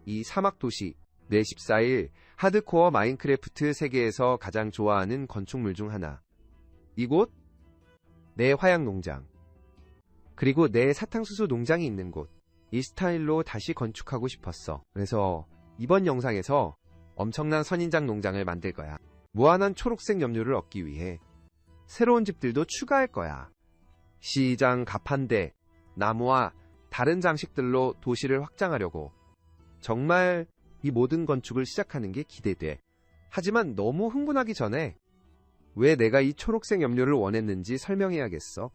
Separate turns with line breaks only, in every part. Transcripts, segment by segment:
이 사막 도시, 내 14일 하드코어 마인크래프트 세계에서 가장 좋아하는 건축물 중 하나. 이곳, 내 화약 농장, 그리고 내 사탕수수 농장이 있는 곳. 이 스타일로 다시 건축하고 싶었어. 그래서 이번 영상에서 엄청난 선인장 농장을 만들 거야. 무한한 초록색 염료를 얻기 위해 새로운 집들도 추가할 거야. 시장, 가판대, 나무와 다른 장식들로 도시를 확장하려고. 정말 이 모든 건축을 시작하는 게 기대돼. 하지만 너무 흥분하기 전에 왜 내가 이 초록색 염료를 원했는지 설명해야겠어.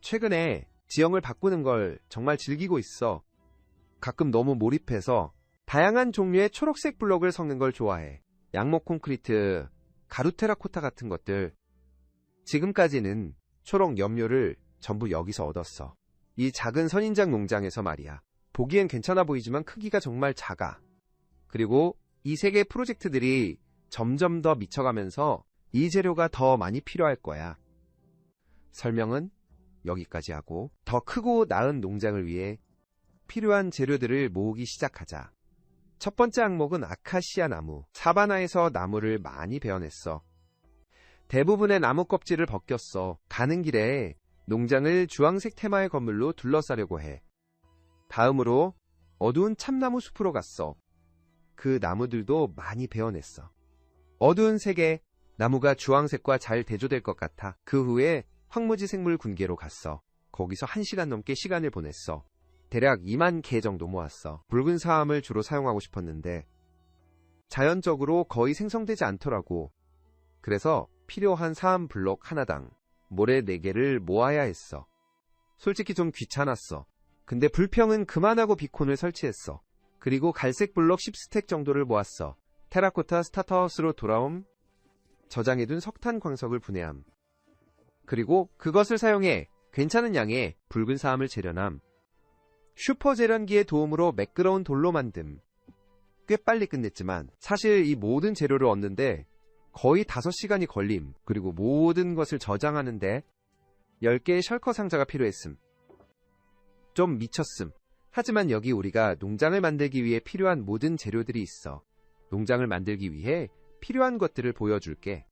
최근에 지형을 바꾸는 걸 정말 즐기고 있어. 가끔 너무 몰입해서 다양한 종류의 초록색 블록을 섞는 걸 좋아해. 양목 콘크리트, 가루 테라코타 같은 것들. 지금까지는 초록 염료를 전부 여기서 얻었어. 이 작은 선인장 농장에서 말이야. 보기엔 괜찮아 보이지만 크기가 정말 작아. 그리고 이 세 개의 프로젝트들이 점점 더 미쳐가면서 이 재료가 더 많이 필요할 거야. 설명은 여기까지 하고 더 크고 나은 농장을 위해 필요한 재료들을 모으기 시작하자. 첫 번째 항목은 아카시아 나무. 사바나에서 나무를 많이 베어냈어. 대부분의 나무 껍질을 벗겼어. 가는 길에 농장을 주황색 테마의 건물로 둘러싸려고 해. 다음으로 어두운 참나무 숲으로 갔어. 그 나무들도 많이 베어냈어. 어두운 색의 나무가 주황색과 잘 대조될 것 같아. 그 후에 황무지 생물 군계로 갔어. 거기서 1시간 넘게 시간을 보냈어. 대략 2만 개 정도 모았어. 붉은 사암을 주로 사용하고 싶었는데 자연적으로 거의 생성되지 않더라고. 그래서 필요한 사암 블록 하나당 모래 4개를 모아야 했어. 솔직히 좀 귀찮았어. 근데 불평은 그만하고 비콘을 설치했어. 그리고 갈색 블록 10스택 정도를 모았어. 테라코타 스타터하우스로 돌아옴. 저장해둔 석탄 광석을 분해함. 그리고 그것을 사용해 괜찮은 양의 붉은 사암을 재련함. 슈퍼 재련기의 도움으로 매끄러운 돌로 만듦. 꽤 빨리 끝냈지만 사실 이 모든 재료를 얻는데 거의 5시간이 걸림. 그리고 모든 것을 저장하는데 10개의 셜커 상자가 필요했음. 좀 미쳤음. 하지만 여기 우리가 농장을 만들기 위해 필요한 모든 재료들이 있어. 농장을 만들기 위해 필요한 것들을 보여줄게.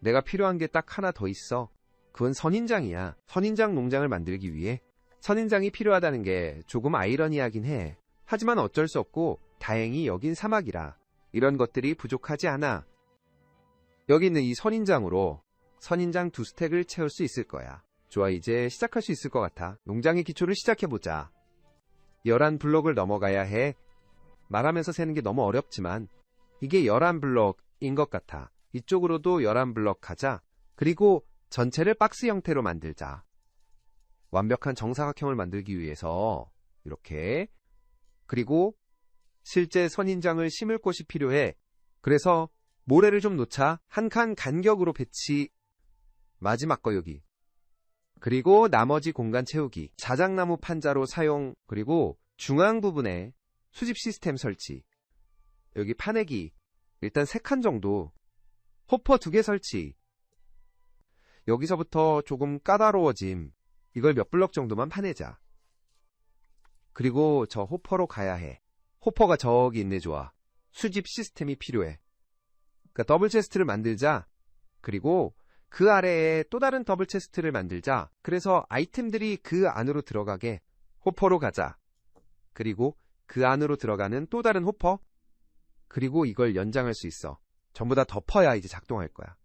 내가 필요한 게 딱 하나 더 있어. 그건 선인장이야. 선인장 농장을 만들기 위해 선인장이 필요하다는 게 조금 아이러니하긴 해. 하지만 어쩔 수 없고 다행히 여긴 사막이라 이런 것들이 부족하지 않아. 여기 있는 이 선인장으로 선인장 2스택을 채울 수 있을 거야. 좋아, 이제 시작할 수 있을 것 같아. 농장의 기초를 시작해보자. 11블록을 넘어가야 해. 말하면서 세는 게 너무 어렵지만 이게 11블록인 것 같아. 이쪽으로도 11블록 가자. 그리고 전체를 박스 형태로 만들자. 완벽한 정사각형을 만들기 위해서 이렇게. 그리고 실제 선인장을 심을 곳이 필요해. 그래서 모래를 좀 놓자. 한 칸 간격으로 배치. 마지막 거 여기. 그리고 나머지 공간 채우기. 자작나무 판자로 사용. 그리고 중앙 부분에 수집 시스템 설치. 여기 파내기. 일단 3칸 정도. 호퍼 2개 설치. 여기서부터 조금 까다로워짐. 이걸 몇 블럭 정도만 파내자. 그리고 저 호퍼로 가야 해. 호퍼가 저기 있네. 좋아. 수집 시스템이 필요해. 그러니까 더블 체스트를 만들자. 그리고 그 아래에 또 다른 더블 체스트를 만들자. 그래서 아이템들이 그 안으로 들어가게. 호퍼로 가자. 그리고 그 안으로 들어가는 또 다른 호퍼. 그리고 이걸 연장할 수 있어. 전부 다 덮어야 이제 작동할 거야.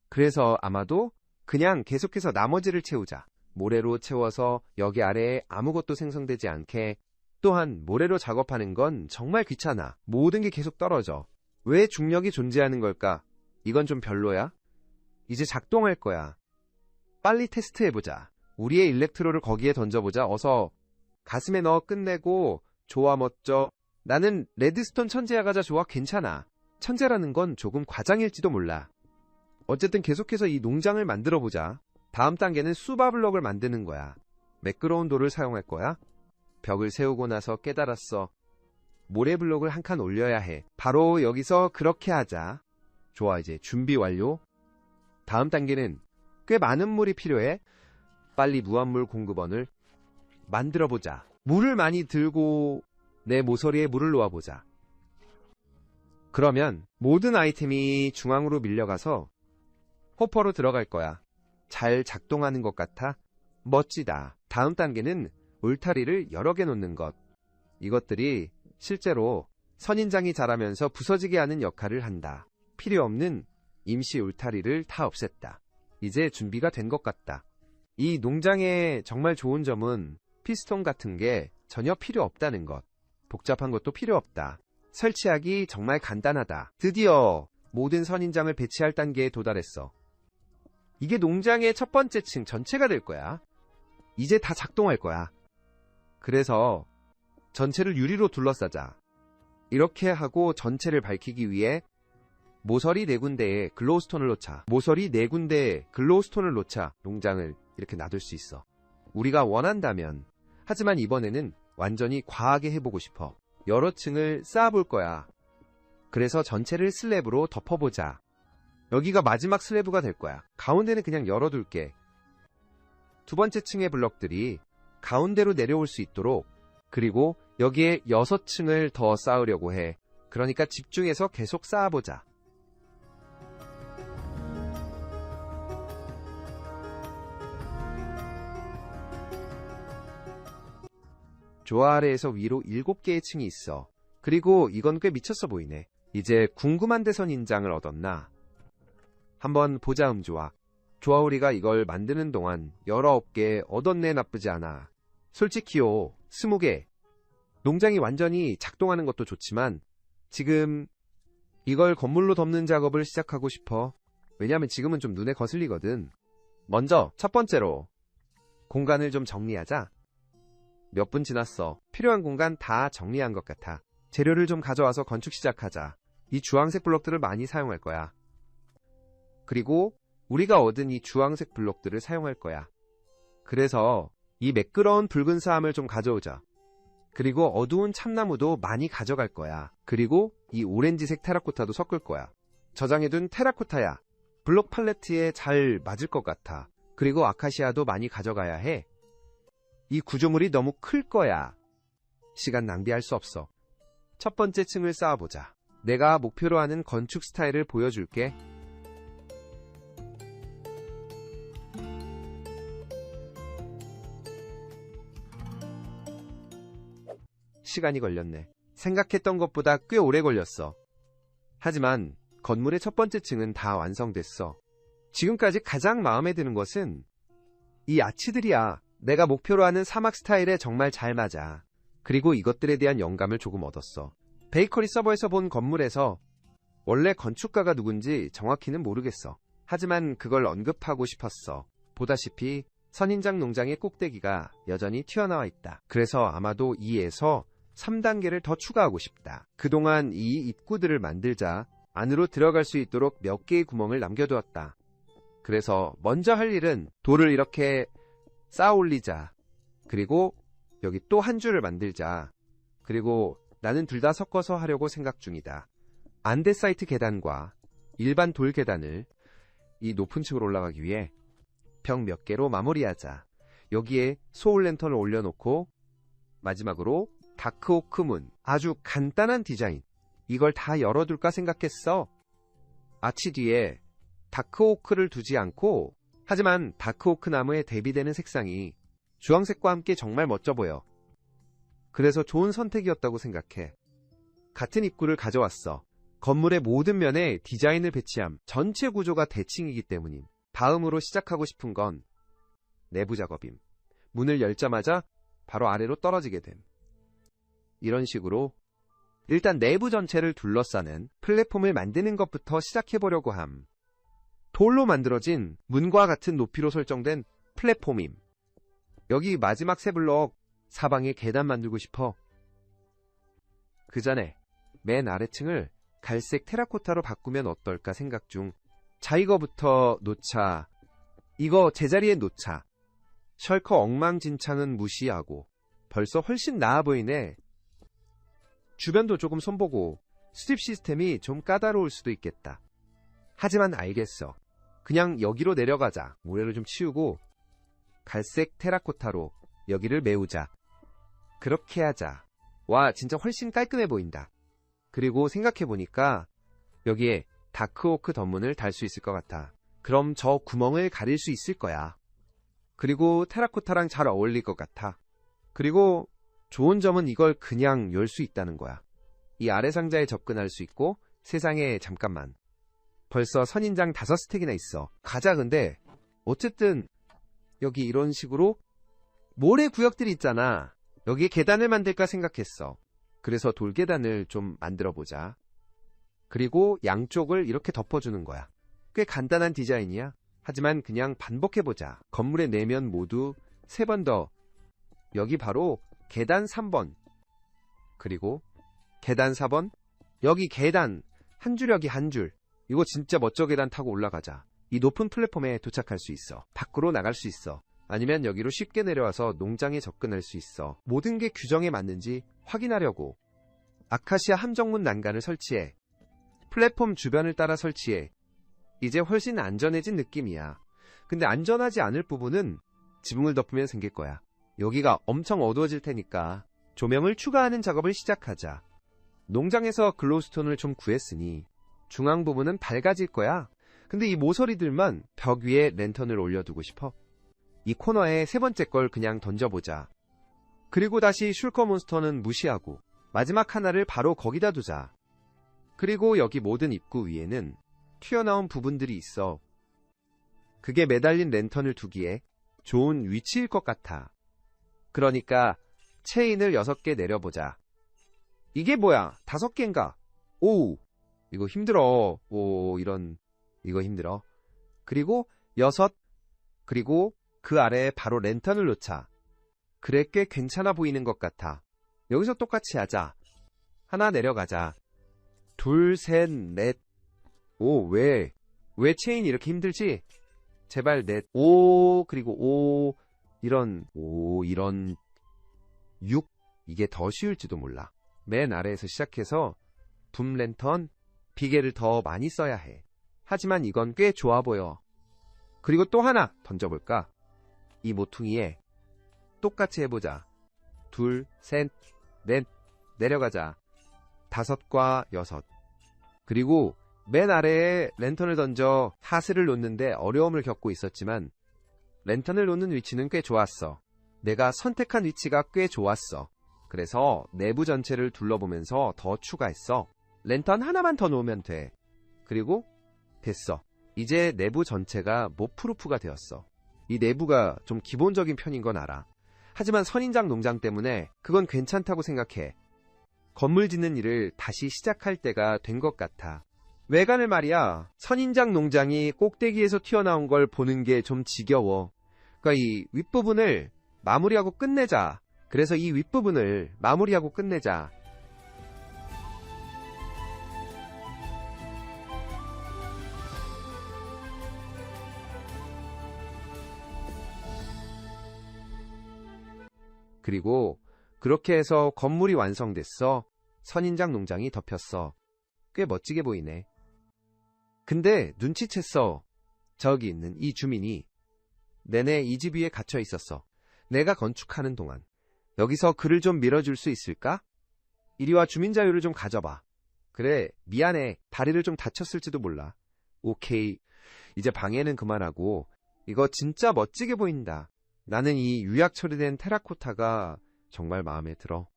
그래서 아마도 그냥 계속해서 나머지를 채우자. 모래로 채워서 여기 아래에 아무것도 생성되지 않게. 또한 모래로 작업하는 건 정말 귀찮아. 모든 게 계속 떨어져. 왜 중력이 존재하는 걸까? 이건 좀 별로야. 이제 작동할 거야. 빨리 테스트해보자. 우리의 일렉트로를 거기에 던져보자. 어서. 가슴에 넣어 끝내고. 좋아, 멋져. 나는 레드스톤 천재야 가자. 좋아, 괜찮아. 천재라는 건 조금 과장일지도 몰라. 어쨌든 계속해서 이 농장을 만들어보자. 다음 단계는 수바블럭을 만드는 거야. 매끄러운 돌을 사용할 거야. 벽을 세우고 나서 깨달았어. 모래블럭을 한 칸 올려야 해. 바로 여기서 그렇게 하자. 좋아, 이제 준비 완료. 다음 단계는 꽤 많은 물이 필요해. 빨리 무한물 공급원을 만들어보자. 물을 많이 들고 내 모서리에 물을 놓아보자. 그러면 모든 아이템이 중앙으로 밀려가서 호퍼로 들어갈 거야. 잘 작동하는 것 같아? 멋지다. 다음 단계는 울타리를 여러 개 놓는 것. 이것들이 실제로 선인장이 자라면서 부서지게 하는 역할을 한다. 필요 없는 임시 울타리를 다 없앴다. 이제 준비가 된 것 같다. 이 농장의 정말 좋은 점은 피스톤 같은 게 전혀 필요 없다는 것. 복잡한 것도 필요 없다. 설치하기 정말 간단하다. 드디어 모든 선인장을 배치할 단계에 도달했어. 이게 농장의 첫 번째 층 전체가 될 거야. 이제 다 작동할 거야. 그래서 전체를 유리로 둘러싸자. 이렇게 하고 전체를 밝히기 위해 모서리 4군데에 글로우스톤을 놓자. 모서리 4군데에 글로우스톤을 놓자 농장을 이렇게 놔둘 수 있어. 우리가 원한다면. 하지만 이번에는 완전히 과하게 해보고 싶어. 여러 층을 쌓아볼 거야. 그래서 전체를 슬랩으로 덮어보자. 여기가 마지막 슬래브가 될 거야. 가운데는 그냥 열어둘게. 두 번째 층의 블럭들이 가운데로 내려올 수 있도록, 그리고 여기에 6층을 더 쌓으려고 해. 그러니까 집중해서 계속 쌓아보자. 조화 아래에서 위로 7개의 층이 있어. 그리고 이건 꽤 미쳤어 보이네. 이제 궁금한 데선 인장을 얻었나? 한번 보자. 좋아. 조아우리가 이걸 만드는 동안 19개 얻었네. 나쁘지 않아. 솔직히요, 20개. 농장이 완전히 작동하는 것도 좋지만 지금 이걸 건물로 덮는 작업을 시작하고 싶어. 왜냐면 지금은 좀 눈에 거슬리거든. 먼저 첫 번째로 공간을 좀 정리하자. 몇 분 지났어. 필요한 공간 다 정리한 것 같아. 재료를 좀 가져와서 건축 시작하자. 이 주황색 블록들을 많이 사용할 거야. 그리고 우리가 얻은 이 주황색 블록들을 사용할 거야. 그래서 이 매끄러운 붉은 사암을 좀 가져오자. 그리고 어두운 참나무도 많이 가져갈 거야. 그리고 이 오렌지색 테라코타도 섞을 거야. 저장해둔 테라코타야. 블록 팔레트에 잘 맞을 것 같아. 그리고 아카시아도 많이 가져가야 해. 이 구조물이 너무 클 거야. 시간 낭비할 수 없어. 첫 번째 층을 쌓아보자. 내가 목표로 하는 건축 스타일을 보여줄게. 시간이 걸렸네. 생각했던 것보다 꽤 오래 걸렸어. 하지만 건물의 첫 번째 층은 다 완성됐어. 지금까지 가장 마음에 드는 것은 이 아치들이야. 내가 목표로 하는 사막 스타일에 정말 잘 맞아. 그리고 이것들에 대한 영감을 조금 얻었어. 베이커리 서버에서 본 건물에서 원래 건축가가 누군지 정확히는 모르겠어. 하지만 그걸 언급하고 싶었어. 보다시피 선인장 농장의 꼭대기가 여전히 튀어나와 있다. 그래서 아마도 2에서 3단계를 더 추가하고 싶다. 그동안 이 입구들을 만들자 안으로 들어갈 수 있도록 몇 개의 구멍을 남겨두었다. 그래서 먼저 할 일은 돌을 이렇게 쌓아 올리자. 그리고 여기 또 한 줄을 만들자. 그리고 나는 둘 다 섞어서 하려고 생각 중이다. 안데사이트 계단과 일반 돌 계단을 이 높은 층으로 올라가기 위해 벽 몇 개로 마무리하자. 여기에 소울 랜턴을 올려놓고 마지막으로 다크오크 문. 아주 간단한 디자인. 이걸 다 열어둘까 생각했어. 아치 뒤에 다크오크를 두지 않고, 하지만 다크오크 나무에 대비되는 색상이 주황색과 함께 정말 멋져 보여. 그래서 좋은 선택이었다고 생각해. 같은 입구를 가져왔어. 건물의 모든 면에 디자인을 배치함. 전체 구조가 대칭이기 때문임. 다음으로 시작하고 싶은 건 내부 작업임. 문을 열자마자 바로 아래로 떨어지게 됨. 이런 식으로 일단 내부 전체를 둘러싸는 플랫폼을 만드는 것부터 시작해보려고 함. 돌로 만들어진 문과 같은 높이로 설정된 플랫폼임. 여기 마지막 세 블럭 사방에 계단 만들고 싶어. 그 전에 맨 아래층을 갈색 테라코타로 바꾸면 어떨까 생각 중. 자, 이거부터 놓자. 이거 제자리에 놓자. 셜커 엉망진창은 무시하고. 벌써 훨씬 나아 보이네. 주변도 조금 손보고. 수집 시스템이 좀 까다로울 수도 있겠다. 하지만 알겠어. 그냥 여기로 내려가자. 모래를 좀 치우고 갈색 테라코타로 여기를 메우자. 그렇게 하자. 와, 진짜 훨씬 깔끔해 보인다. 그리고 생각해보니까 여기에 다크오크 덧문을 달 수 있을 것 같아. 그럼 저 구멍을 가릴 수 있을 거야. 그리고 테라코타랑 잘 어울릴 것 같아. 그리고 좋은 점은 이걸 그냥 열 수 있다는 거야. 이 아래 상자에 접근할 수 있고 세상에 잠깐만. 벌써 선인장 5스택이나 있어. 가자. 근데 어쨌든 여기 이런 식으로 모래 구역들이 있잖아. 여기에 계단을 만들까 생각했어. 그래서 돌계단을 좀 만들어보자. 그리고 양쪽을 이렇게 덮어주는 거야. 꽤 간단한 디자인이야. 하지만 그냥 반복해보자. 건물의 내면 모두 3번 더. 여기 바로 계단 3번. 그리고 계단 4번. 여기 계단 한 줄, 여기 한 줄. 이거 진짜 멋져. 계단 타고 올라가자. 이 높은 플랫폼에 도착할 수 있어. 밖으로 나갈 수 있어. 아니면 여기로 쉽게 내려와서 농장에 접근할 수 있어. 모든 게 규정에 맞는지 확인하려고 아카시아 함정문 난간을 설치해. 플랫폼 주변을 따라 설치해. 이제 훨씬 안전해진 느낌이야. 근데 안전하지 않을 부분은 지붕을 덮으면 생길 거야. 여기가 엄청 어두워질 테니까 조명을 추가하는 작업을 시작하자. 농장에서 글로우스톤을 좀 구했으니 중앙 부분은 밝아질 거야. 근데 이 모서리들만 벽 위에 랜턴을 올려두고 싶어. 이 코너에 3번째 걸 그냥 던져보자. 그리고 다시 슐커 몬스터는 무시하고 마지막 하나를 바로 거기다 두자. 그리고 여기 모든 입구 위에는 튀어나온 부분들이 있어. 그게 매달린 랜턴을 두기에 좋은 위치일 것 같아. 그러니까 체인을 6개 내려보자. 이게 뭐야? 5개인가? 오우, 이거 힘들어. 이거 힘들어. 그리고 6, 그리고 그 아래에 바로 랜턴을 놓자. 그래, 꽤 괜찮아 보이는 것 같아. 여기서 똑같이 하자. 하나 내려가자. 2, 3, 넷. 오, 왜 체인 이렇게 힘들지? 제발 넷. 그리고 이런 6. 이게 더 쉬울지도 몰라. 맨 아래에서 시작해서 붐 랜턴, 비계를 더 많이 써야 해. 하지만 이건 꽤 좋아 보여. 그리고 또 하나 던져볼까? 이 모퉁이에 똑같이 해보자. 2, 3, 넷. 내려가자. 5과 6. 그리고 맨 아래에 랜턴을 던져 하스를 놓는데 어려움을 겪고 있었지만 랜턴을 놓는 위치는 꽤 좋았어. 내가 선택한 위치가 꽤 좋았어. 그래서 내부 전체를 둘러보면서 더 추가했어. 랜턴 하나만 더 놓으면 돼. 그리고 됐어. 이제 내부 전체가 모프루프가 되었어. 이 내부가 좀 기본적인 편인 건 알아. 하지만 선인장 농장 때문에 그건 괜찮다고 생각해. 건물 짓는 일을 다시 시작할 때가 된 것 같아. 외관을 말이야. 선인장 농장이 꼭대기에서 튀어나온 걸 보는 게 좀 지겨워. 그러니까 이 윗부분을 마무리하고 끝내자. 그래서 이 윗부분을 마무리하고 끝내자. 그리고 그렇게 해서 건물이 완성됐어. 선인장 농장이 덮였어. 꽤 멋지게 보이네. 근데 눈치챘어. 저기 있는 이 주민이 내내 이 집 위에 갇혀 있었어. 내가 건축하는 동안. 여기서 그를 좀 밀어줄 수 있을까? 이리와 주민 자유를 좀 가져봐. 그래, 미안해. 다리를 좀 다쳤을지도 몰라. 오케이. 이제 방해는 그만하고. 이거 진짜 멋지게 보인다. 나는 이 유약 처리된 테라코타가 정말 마음에 들어.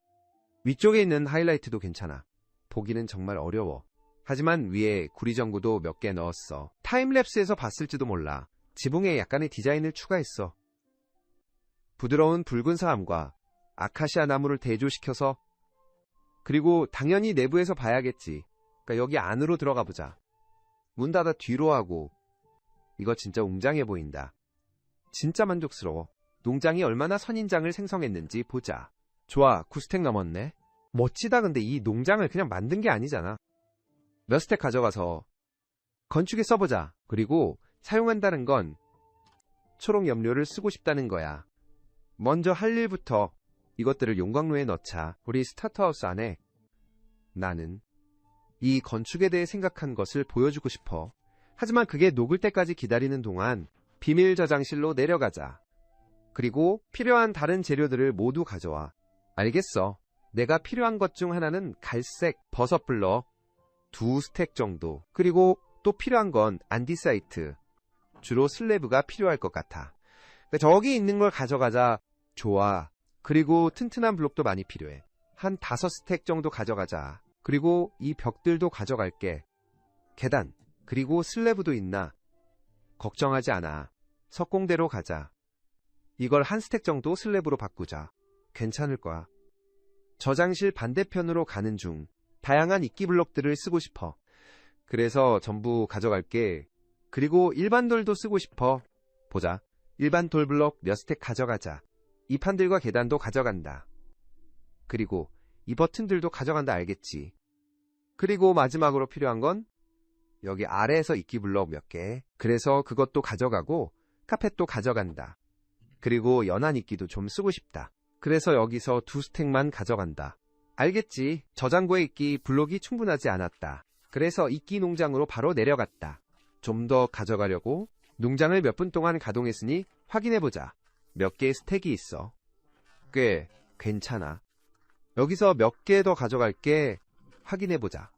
위쪽에 있는 하이라이트도 괜찮아. 보기는 정말 어려워. 하지만 위에 구리전구도 몇 개 넣었어. 타임랩스에서 봤을지도 몰라. 지붕에 약간의 디자인을 추가했어. 부드러운 붉은 사암과 아카시아 나무를 대조시켜서. 그리고 당연히 내부에서 봐야겠지. 그러니까 여기 안으로 들어가 보자. 문 닫아 뒤로 하고. 이거 진짜 웅장해 보인다. 진짜 만족스러워. 농장이 얼마나 선인장을 생성했는지 보자. 좋아, 9스택 넘었네. 멋지다. 근데 이 농장을 그냥 만든 게 아니잖아. 몇 스택 가져가서 건축에 써보자. 그리고 사용한다는 건 초록 염료를 쓰고 싶다는 거야. 먼저 할 일부터 이것들을 용광로에 넣자. 우리 스타트하우스 안에 나는 이 건축에 대해 생각한 것을 보여주고 싶어. 하지만 그게 녹을 때까지 기다리는 동안 비밀 저장실로 내려가자. 그리고 필요한 다른 재료들을 모두 가져와. 알겠어. 내가 필요한 것 중 하나는 갈색 버섯 블럭 2스택 정도. 그리고 또 필요한 건 안디사이트. 주로 슬래브가 필요할 것 같아. 그러니까 저기 있는 걸 가져가자. 좋아. 그리고 튼튼한 블록도 많이 필요해. 한 5스택 정도 가져가자. 그리고 이 벽들도 가져갈게. 계단, 그리고 슬래브도 있나? 걱정하지 않아. 석공대로 가자. 이걸 한 스택 정도 슬래브로 바꾸자. 괜찮을 거야. 저장실 반대편으로 가는 중. 다양한 이끼 블록들을 쓰고 싶어. 그래서 전부 가져갈게. 그리고 일반 돌도 쓰고 싶어. 보자. 일반 돌 블록 몇 스택 가져가자. 이 판들과 계단도 가져간다. 그리고 이 버튼들도 가져간다, 알겠지? 그리고 마지막으로 필요한 건 여기 아래에서 이끼 블록 몇 개. 그래서 그것도 가져가고 카펫도 가져간다. 그리고 연한 이끼도 좀 쓰고 싶다. 그래서 여기서 2스택만 가져간다. 알겠지? 저장고에 이끼 블록이 충분하지 않았다. 그래서 이끼 농장으로 바로 내려갔다. 좀 더 가져가려고 농장을 몇 분 동안 가동했으니 확인해보자. 몇 개의 스택이 있어. 꽤 괜찮아. 여기서 몇 개 더 가져갈게. 확인해보자.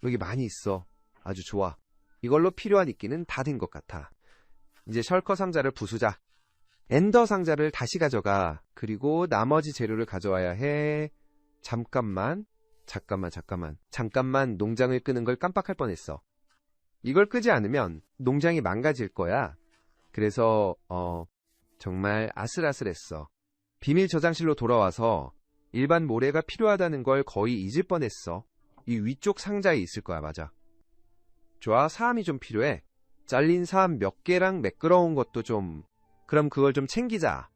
여기 많이 있어. 아주 좋아. 이걸로 필요한 이끼는 다 된 것 같아. 이제 셜커 상자를 부수자. 엔더 상자를 다시 가져가. 그리고 나머지 재료를 가져와야 해. 잠깐만 농장을 끄는 걸 깜빡할 뻔했어. 이걸 끄지 않으면 농장이 망가질 거야. 그래서 정말 아슬아슬했어. 비밀 저장실로 돌아와서 일반 모래가 필요하다는 걸 거의 잊을 뻔했어. 이 위쪽 상자에 있을 거야. 맞아. 좋아, 사암이 좀 필요해. 잘린 사암 몇 개랑 매끄러운 것도 좀. 그럼 그걸 좀 챙기자.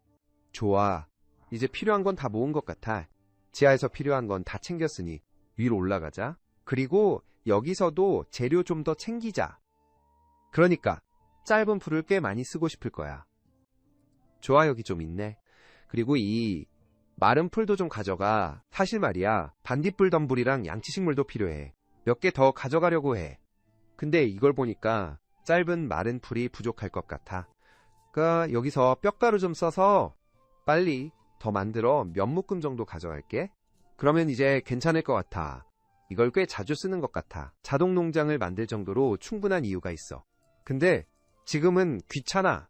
좋아, 이제 필요한 건 다 모은 것 같아. 지하에서 필요한 건 다 챙겼으니 위로 올라가자. 그리고 여기서도 재료 좀 더 챙기자. 그러니까 짧은 풀을 꽤 많이 쓰고 싶을 거야. 좋아, 여기 좀 있네. 그리고 이 마른 풀도 좀 가져가. 사실 말이야, 반딧불 덤불이랑 양치식물도 필요해. 몇 개 더 가져가려고 해. 근데 이걸 보니까 짧은 마른 풀이 부족할 것 같아. 그러니까 여기서 뼈가루 좀 써서 빨리 더 만들어 몇 묶음 정도 가져갈게. 그러면 이제 괜찮을 것 같아. 이걸 꽤 자주 쓰는 것 같아. 자동 농장을 만들 정도로 충분한 이유가 있어. 근데 지금은 귀찮아.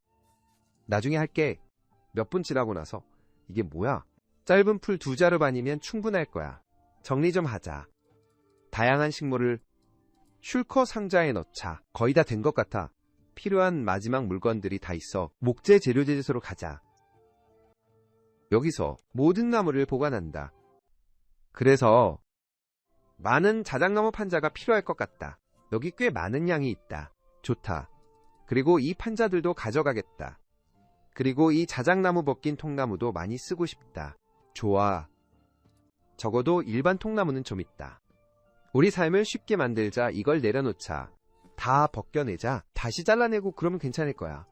나중에 할게. 몇 분 지나고 나서. 이게 뭐야? 짧은 풀 2자루반이면 충분할 거야. 정리 좀 하자. 다양한 식물을 슐커 상자에 넣자. 거의 다 된 것 같아. 필요한 마지막 물건들이 다 있어. 목재 재료제지소로 가자. 여기서 모든 나무를 보관한다. 그래서 많은 자작나무 판자가 필요할 것 같다. 여기 꽤 많은 양이 있다. 좋다. 그리고 이 판자들도 가져가겠다. 그리고 이 자작나무 벗긴 통나무도 많이 쓰고 싶다. 좋아. 적어도 일반 통나무는 좀 있다. 우리 삶을 쉽게 만들자. 이걸 내려놓자. 다 벗겨내자. 다시 잘라내고 그러면 괜찮을 거야.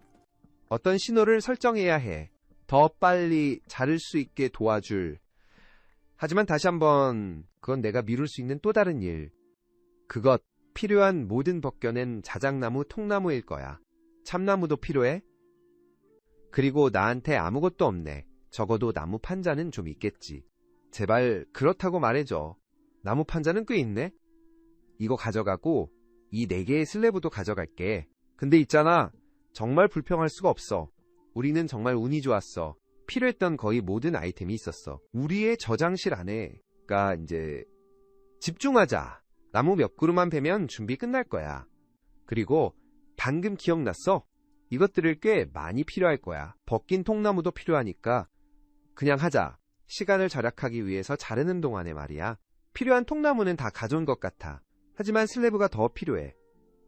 어떤 신호를 설정해야 해. 더 빨리 자를 수 있게 도와줄. 하지만 다시 한번, 그건 내가 미룰 수 있는 또 다른 일. 그것, 필요한 모든 벗겨낸 자작나무 통나무일 거야. 참나무도 필요해? 그리고 나한테 아무것도 없네. 적어도 나무 판자는 좀 있겠지. 제발 그렇다고 말해줘. 나무 판자는 꽤 있네? 이거 가져가고 이 4개의 슬래브도 가져갈게. 근데 있잖아, 정말 불평할 수가 없어. 우리는 정말 운이 좋았어. 필요했던 거의 모든 아이템이 있었어. 우리의 저장실 안에가 이제 집중하자. 나무 몇 그루만 베면 준비 끝날 거야. 그리고 방금 기억났어? 이것들을 꽤 많이 필요할 거야. 벗긴 통나무도 필요하니까 그냥 하자. 시간을 절약하기 위해서 자르는 동안에 말이야. 필요한 통나무는 다 가져온 것 같아. 하지만 슬래브가 더 필요해.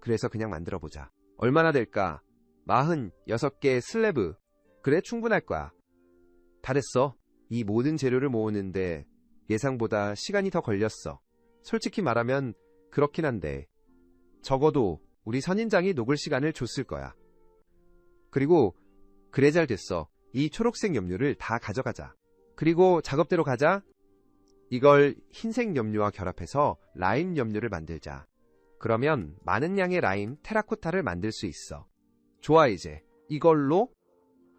그래서 그냥 만들어보자. 얼마나 될까? 46개의 슬래브. 그래, 충분할 거야. 다 됐어. 이 모든 재료를 모으는데 예상보다 시간이 더 걸렸어. 솔직히 말하면 그렇긴 한데 적어도 우리 선인장이 녹을 시간을 줬을 거야. 그리고 그래, 잘 됐어. 이 초록색 염료를 다 가져가자. 그리고 작업대로 가자. 이걸 흰색 염료와 결합해서 라임 염료를 만들자. 그러면 많은 양의 라임, 테라코타를 만들 수 있어. 좋아, 이제 이걸로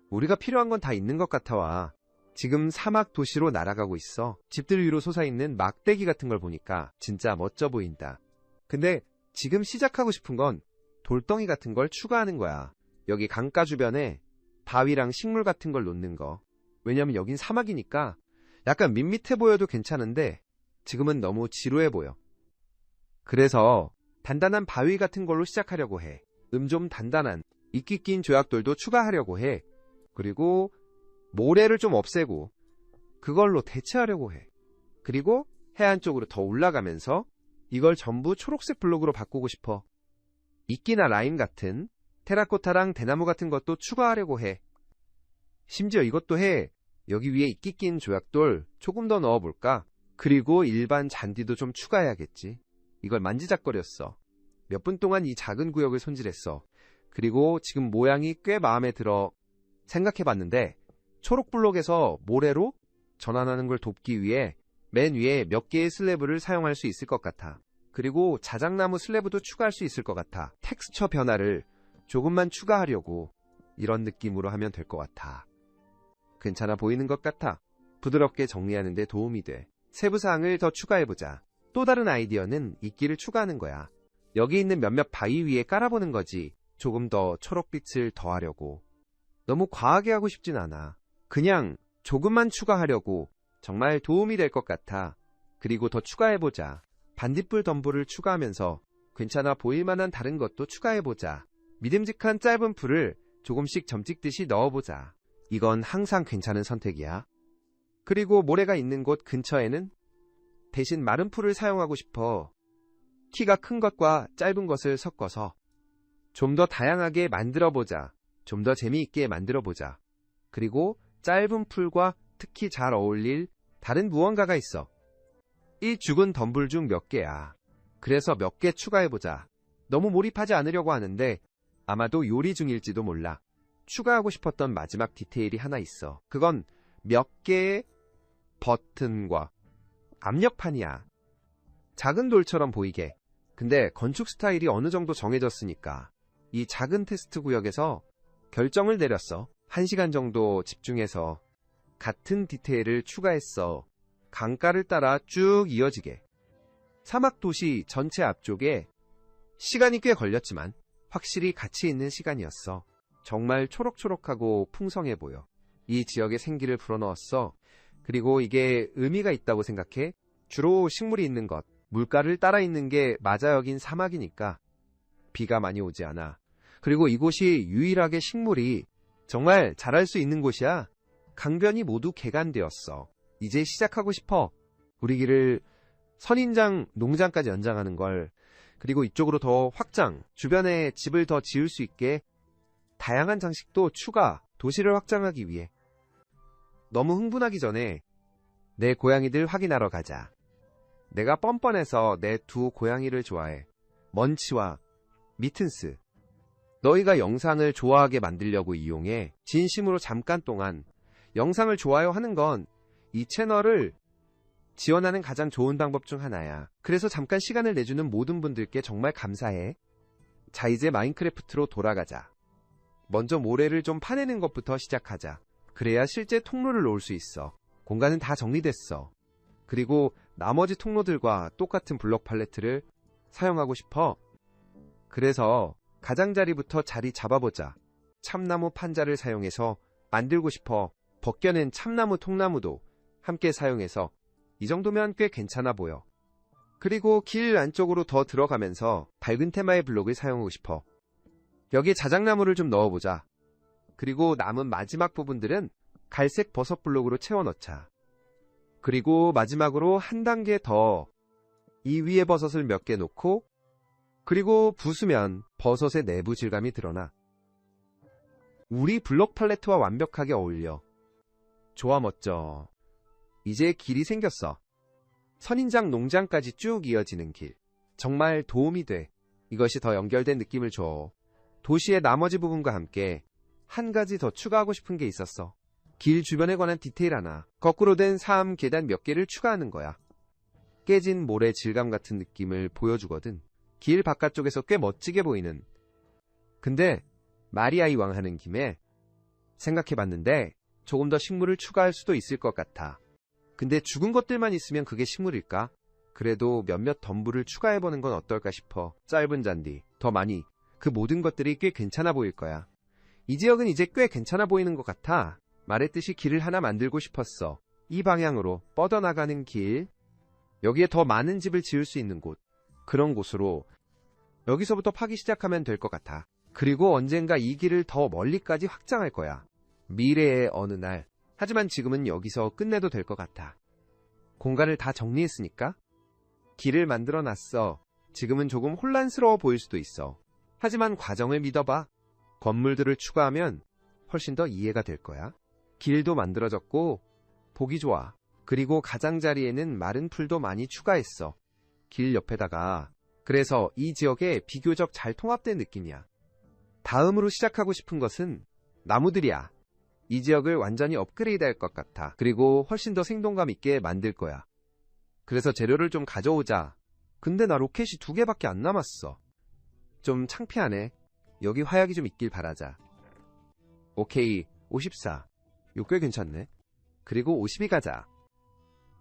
우리가 필요한 건 다 있는 것 같아 와. 지금 사막 도시로 날아가고 있어. 집들 위로 솟아있는 막대기 같은 걸 보니까 진짜 멋져 보인다. 근데 지금 시작하고 싶은 건 돌덩이 같은 걸 추가하는 거야. 여기 강가 주변에 바위랑 식물 같은 걸 놓는 거. 왜냐면 여긴 사막이니까 약간 밋밋해 보여도 괜찮은데 지금은 너무 지루해 보여. 그래서 단단한 바위 같은 걸로 시작하려고 해. 좀 단단한 이끼 낀 조약돌도 추가하려고 해. 그리고 모래를 좀 없애고 그걸로 대체하려고 해. 그리고 해안 쪽으로 더 올라가면서 이걸 전부 초록색 블록으로 바꾸고 싶어. 이끼나 라임 같은 테라코타랑 대나무 같은 것도 추가하려고 해. 심지어 이것도 해. 여기 위에 이끼 낀 조약돌 조금 더 넣어볼까? 그리고 일반 잔디도 좀 추가해야겠지. 이걸 만지작거렸어. 몇 분 동안 이 작은 구역을 손질했어. 그리고 지금 모양이 꽤 마음에 들어. 생각해봤는데 초록블록에서 모래로 전환하는 걸 돕기 위해 맨 위에 몇 개의 슬래브를 사용할 수 있을 것 같아. 그리고 자작나무 슬래브도 추가할 수 있을 것 같아. 텍스처 변화를 조금만 추가하려고 이런 느낌으로 하면 될 것 같아. 괜찮아 보이는 것 같아. 부드럽게 정리하는 데 도움이 돼. 세부사항을 더 추가해보자. 또 다른 아이디어는 이끼를 추가하는 거야. 여기 있는 몇몇 바위 위에 깔아보는 거지. 조금 더 초록빛을 더하려고. 너무 과하게 하고 싶진 않아. 그냥 조금만 추가하려고. 정말 도움이 될 것 같아. 그리고 더 추가해보자. 반딧불 덤불을 추가하면서 괜찮아 보일 만한 다른 것도 추가해보자. 믿음직한 짧은 풀을 조금씩 점 찍듯이 넣어보자. 이건 항상 괜찮은 선택이야. 그리고 모래가 있는 곳 근처에는 대신 마른 풀을 사용하고 싶어. 키가 큰 것과 짧은 것을 섞어서 좀 더 다양하게 만들어보자. 좀 더 재미있게 만들어보자. 그리고 짧은 풀과 특히 잘 어울릴 다른 무언가가 있어. 이 죽은 덤불 중 몇 개야. 그래서 몇 개 추가해보자. 너무 몰입하지 않으려고 하는데 아마도 요리 중일지도 몰라. 추가하고 싶었던 마지막 디테일이 하나 있어. 그건 몇 개의 버튼과 압력판이야. 작은 돌처럼 보이게. 근데 건축 스타일이 어느 정도 정해졌으니까 이 작은 테스트 구역에서 결정을 내렸어. 1시간 정도 집중해서 같은 디테일을 추가했어. 강가를 따라 쭉 이어지게. 사막 도시 전체 앞쪽에 시간이 꽤 걸렸지만 확실히 가치 있는 시간이었어. 정말 초록초록하고 풍성해 보여. 이 지역에 생기를 불어넣었어. 그리고 이게 의미가 있다고 생각해. 주로 식물이 있는 것, 물가를 따라 있는 게 맞아 여긴 사막이니까 비가 많이 오지 않아. 그리고 이곳이 유일하게 식물이 정말 자랄 수 있는 곳이야. 강변이 모두 개간되었어. 이제 시작하고 싶어. 우리 길을 선인장 농장까지 연장하는 걸. 그리고 이쪽으로 더 확장, 주변에 집을 더 지을 수 있게 다양한 장식도 추가, 도시를 확장하기 위해. 너무 흥분하기 전에 내 고양이들 확인하러 가자. 내가 뻔뻔해서 내 두 고양이를 좋아해. 먼치와 미튼스. 너희가 영상을 좋아하게 만들려고 이용해. 진심으로 잠깐 동안 영상을 좋아요 하는 건 이 채널을 지원하는 가장 좋은 방법 중 하나야. 그래서 잠깐 시간을 내주는 모든 분들께 정말 감사해. 자, 이제 마인크래프트로 돌아가자. 먼저 모래를 좀 파내는 것부터 시작하자. 그래야 실제 통로를 놓을 수 있어. 공간은 다 정리됐어. 그리고 나머지 통로들과 똑같은 블록 팔레트를 사용하고 싶어. 그래서 가장자리부터 자리 잡아보자. 참나무 판자를 사용해서 만들고 싶어. 벗겨낸 참나무 통나무도 함께 사용해서 이 정도면 꽤 괜찮아 보여. 그리고 길 안쪽으로 더 들어가면서 밝은 테마의 블록을 사용하고 싶어. 여기에 자작나무를 좀 넣어보자. 그리고 남은 마지막 부분들은 갈색 버섯 블록으로 채워 넣자. 그리고 마지막으로 한 단계 더 이 위에 버섯을 몇 개 놓고 그리고 부수면 버섯의 내부 질감이 드러나. 우리 블록 팔레트와 완벽하게 어울려. 좋아, 멋져. 이제 길이 생겼어. 선인장 농장까지 쭉 이어지는 길. 정말 도움이 돼. 이것이 더 연결된 느낌을 줘. 도시의 나머지 부분과 함께 한 가지 더 추가하고 싶은 게 있었어. 길 주변에 관한 디테일 하나. 거꾸로 된 사암 계단 몇 개를 추가하는 거야. 깨진 모래 질감 같은 느낌을 보여주거든. 길 바깥쪽에서 꽤 멋지게 보이는. 근데 마리아 이왕 하는 김에 생각해봤는데 조금 더 식물을 추가할 수도 있을 것 같아. 근데 죽은 것들만 있으면 그게 식물일까? 그래도 몇몇 덤불을 추가해보는 건 어떨까 싶어. 짧은 잔디, 더 많이. 그 모든 것들이 꽤 괜찮아 보일 거야. 이 지역은 이제 꽤 괜찮아 보이는 것 같아. 말했듯이 길을 하나 만들고 싶었어. 이 방향으로 뻗어나가는 길. 여기에 더 많은 집을 지을 수 있는 곳. 그런 곳으로 여기서부터 파기 시작하면 될 것 같아. 그리고 언젠가 이 길을 더 멀리까지 확장할 거야. 미래의 어느 날. 하지만 지금은 여기서 끝내도 될 것 같아. 공간을 다 정리했으니까. 길을 만들어 놨어. 지금은 조금 혼란스러워 보일 수도 있어. 하지만 과정을 믿어봐. 건물들을 추가하면 훨씬 더 이해가 될 거야. 길도 만들어졌고 보기 좋아. 그리고 가장자리에는 마른 풀도 많이 추가했어. 길 옆에다가. 그래서 이 지역에 비교적 잘 통합된 느낌이야. 다음으로 시작하고 싶은 것은 나무들이야. 이 지역을 완전히 업그레이드할 것 같아. 그리고 훨씬 더 생동감 있게 만들 거야. 그래서 재료를 좀 가져오자. 근데 나 로켓이 2개밖에 안 남았어. 좀 창피하네. 여기 화약이 좀 있길 바라자. 오케이, 54. 이거 꽤 괜찮네. 그리고 52 가자.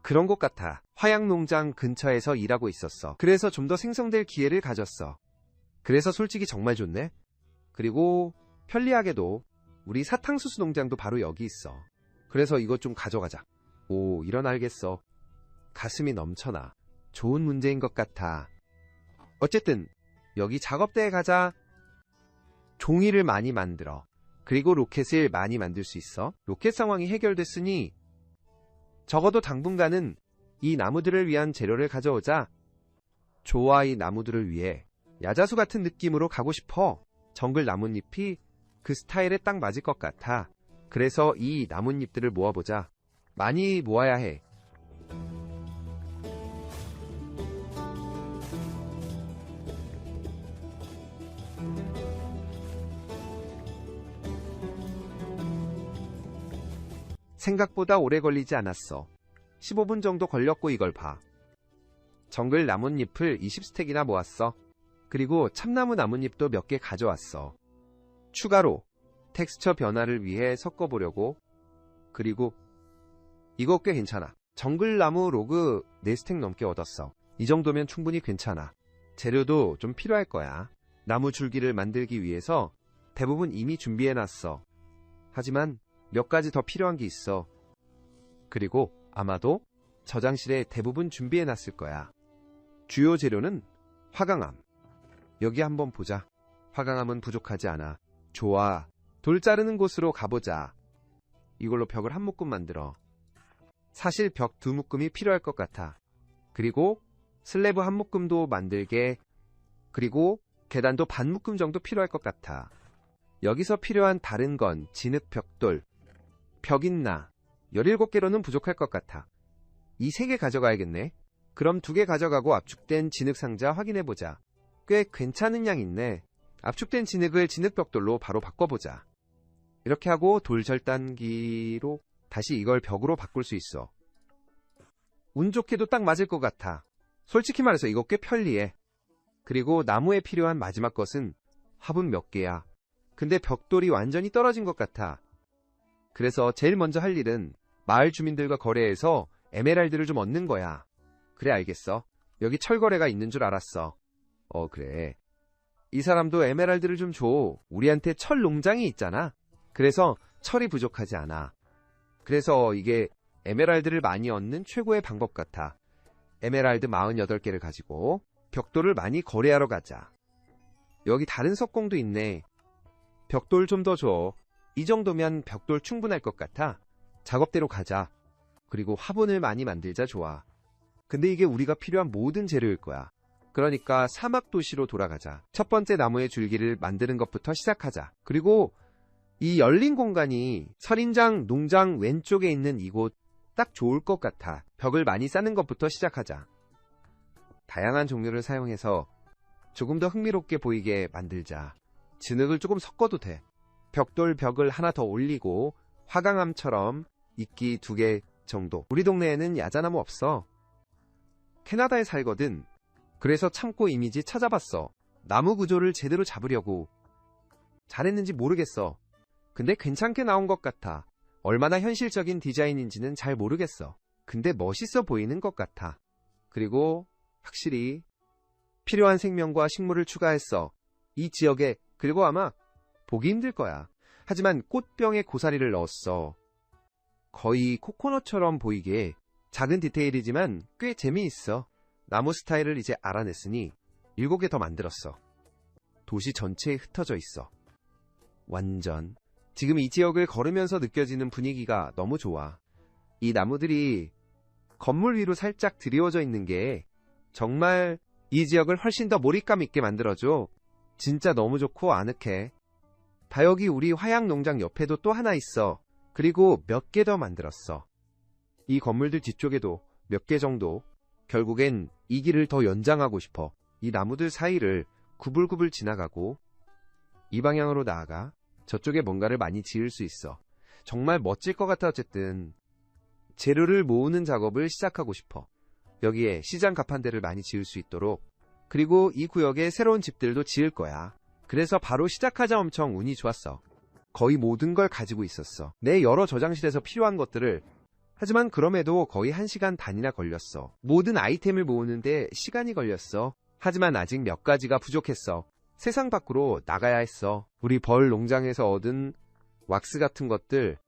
그런 것 같아. 화약농장 근처에서 일하고 있었어. 그래서 좀 더 생성될 기회를 가졌어. 그래서 솔직히 정말 좋네. 그리고 편리하게도 우리 사탕수수 농장도 바로 여기 있어. 그래서 이것 좀 가져가자. 오, 이런 알겠어. 가슴이 넘쳐나. 좋은 문제인 것 같아. 어쨌든 여기 작업대에 가자. 종이를 많이 만들어. 그리고 로켓을 많이 만들 수 있어. 로켓 상황이 해결됐으니 적어도 당분간은 이 나무들을 위한 재료를 가져오자. 좋아, 이 나무들을 위해 야자수 같은 느낌으로 가고 싶어. 정글 나뭇잎이 그 스타일에 딱 맞을 것 같아. 그래서 이 나뭇잎들을 모아보자. 많이 모아야 해. 생각보다 오래 걸리지 않았어. 15분 정도 걸렸고 이걸 봐. 정글 나뭇잎을 20스택이나 모았어. 그리고 참나무 나뭇잎도 몇 개 가져왔어. 추가로 텍스처 변화를 위해 섞어보려고. 그리고 이거 꽤 괜찮아. 정글 나무 로그 4스택 넘게 얻었어. 이 정도면 충분히 괜찮아. 재료도 좀 필요할 거야. 나무 줄기를 만들기 위해서 대부분 이미 준비해놨어. 하지만 몇 가지 더 필요한 게 있어. 그리고 아마도 저장실에 대부분 준비해놨을 거야. 주요 재료는 화강암. 여기 한번 보자. 화강암은 부족하지 않아. 좋아. 돌 자르는 곳으로 가보자. 이걸로 벽을 한 묶음 만들어. 사실 벽 2묶음이 필요할 것 같아. 그리고 슬래브 한 묶음도 만들게. 그리고 계단도 반 묶음 정도 필요할 것 같아. 여기서 필요한 다른 건 진흙 벽돌. 벽인나 17개로는 부족할 것 같아. 이 3개 가져가야겠네. 그럼 2개 가져가고 압축된 진흙 상자 확인해보자. 꽤 괜찮은 양 있네. 압축된 진흙을 진흙 벽돌로 바로 바꿔보자. 이렇게 하고 돌 절단기로 다시 이걸 벽으로 바꿀 수 있어. 운 좋게도 딱 맞을 것 같아. 솔직히 말해서 이거 꽤 편리해. 그리고 나무에 필요한 마지막 것은 화분 몇 개야. 근데 벽돌이 완전히 떨어진 것 같아. 그래서 제일 먼저 할 일은 마을 주민들과 거래해서 에메랄드를 좀 얻는 거야. 그래, 알겠어. 여기 철거래가 있는 줄 알았어. 그래. 이 사람도 에메랄드를 좀 줘. 우리한테 철 농장이 있잖아. 그래서 철이 부족하지 않아. 그래서 이게 에메랄드를 많이 얻는 최고의 방법 같아. 에메랄드 48개를 가지고 벽돌을 많이 거래하러 가자. 여기 다른 석공도 있네. 벽돌 좀 더 줘. 이 정도면 벽돌 충분할 것 같아. 작업대로 가자. 그리고 화분을 많이 만들자. 좋아. 근데 이게 우리가 필요한 모든 재료일 거야. 그러니까 사막 도시로 돌아가자. 첫 번째 나무의 줄기를 만드는 것부터 시작하자. 그리고 이 열린 공간이 선인장 농장 왼쪽에 있는 이곳 딱 좋을 것 같아. 벽을 많이 쌓는 것부터 시작하자. 다양한 종류를 사용해서 조금 더 흥미롭게 보이게 만들자. 진흙을 조금 섞어도 돼. 벽돌 벽을 하나 더 올리고 화강암처럼 이끼 2개 정도. 우리 동네에는 야자나무 없어. 캐나다에 살거든. 그래서 창고 이미지 찾아봤어. 나무 구조를 제대로 잡으려고. 잘했는지 모르겠어. 근데 괜찮게 나온 것 같아. 얼마나 현실적인 디자인인지는 잘 모르겠어. 근데 멋있어 보이는 것 같아. 그리고 확실히 필요한 생명과 식물을 추가했어. 이 지역에. 그리고 아마 보기 힘들 거야. 하지만 꽃병에 고사리를 넣었어. 거의 코코넛처럼 보이게 작은 디테일이지만 꽤 재미있어. 나무 스타일을 이제 알아냈으니 7개 더 만들었어. 도시 전체에 흩어져 있어. 완전. 지금 이 지역을 걸으면서 느껴지는 분위기가 너무 좋아. 이 나무들이 건물 위로 살짝 드리워져 있는 게 정말 이 지역을 훨씬 더 몰입감 있게 만들어줘. 진짜 너무 좋고 아늑해. 다 여기 우리 화양농장 옆에도 또 하나 있어. 그리고 몇 개 더 만들었어. 이 건물들 뒤쪽에도 몇 개 정도. 결국엔 이 길을 더 연장하고 싶어. 이 나무들 사이를 구불구불 지나가고 이 방향으로 나아가 저쪽에 뭔가를 많이 지을 수 있어. 정말 멋질 것 같아. 어쨌든 재료를 모으는 작업을 시작하고 싶어. 여기에 시장 가판대를 많이 지을 수 있도록. 그리고 이 구역에 새로운 집들도 지을 거야. 그래서 바로 시작하자 엄청 운이 좋았어. 거의 모든 걸 가지고 있었어. 내 여러 저장실에서 필요한 것들을. 하지만 그럼에도 거의 1시간 단위나 걸렸어. 모든 아이템을 모으는데 시간이 걸렸어. 하지만 아직 몇 가지가 부족했어. 세상 밖으로 나가야 했어. 우리 벌 농장에서 얻은 왁스 같은 것들